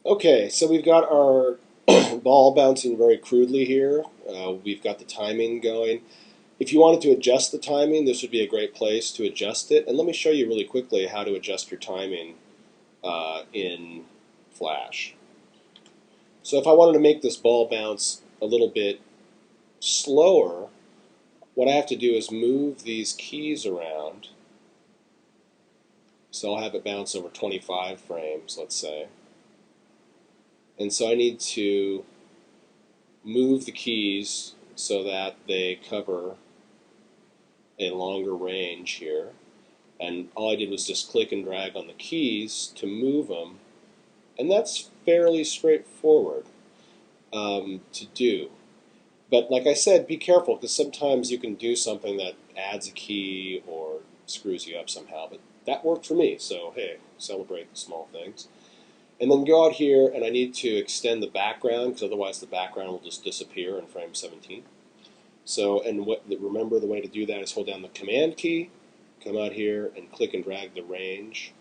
Okay, so we've got our ball bouncing very crudely here. We've got the timing going. If you wanted to adjust the timing, this would be a great place to adjust it. And let me show you really quickly how to adjust your timing in Flash. So if I wanted to make this ball bounce a little bit slower, what I have to do is move these keys around. So I'll have it bounce over 25 frames, let's say. And so I need to move the keys so that they cover a longer range here. And all I did was just click and drag on the keys to move them. And that's fairly straightforward to do. But like I said, be careful, because sometimes you can do something that adds a key or screws you up somehow. But that worked for me, so hey, celebrate the small things. And then go out here, and I need to extend the background, because otherwise the background will just disappear in frame 17. So, and remember, the way to do that is hold down the Command key, come out here, and click and drag the range.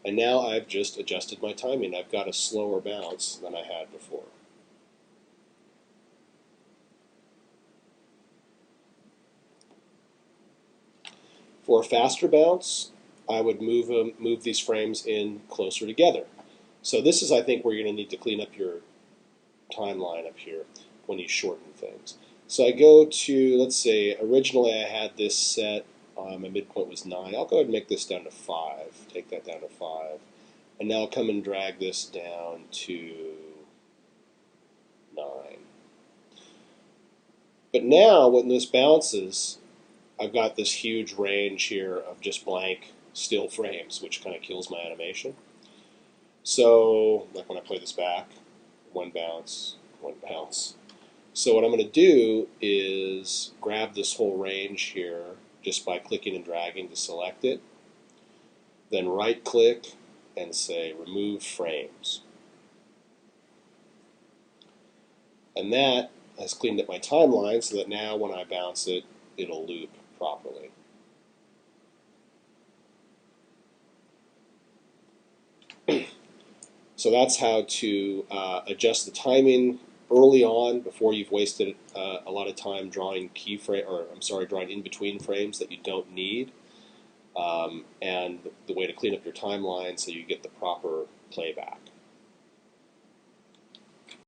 And now I've just adjusted my timing. I've got a slower bounce than I had before. For a faster bounce, I would move these frames in closer together. So this is, I think, where you're going to need to clean up your timeline up here when you shorten things. So I go to, let's say, originally I had this set, my midpoint was 9. I'll go ahead and make this down to 5. Take that down to 5. And now I'll come and drag this down to 9. But now when this bounces, I've got this huge range here of just blank still frames, which kind of kills my animation. So, like when I play this back, one bounce, one bounce. So what I'm going to do is grab this whole range here just by clicking and dragging to select it. Then right click and say remove frames. And that has cleaned up my timeline so that now when I bounce it, it'll loop properly. So that's how to adjust the timing early on before you've wasted a lot of time drawing drawing in between frames that you don't need, and the way to clean up your timeline so you get the proper playback.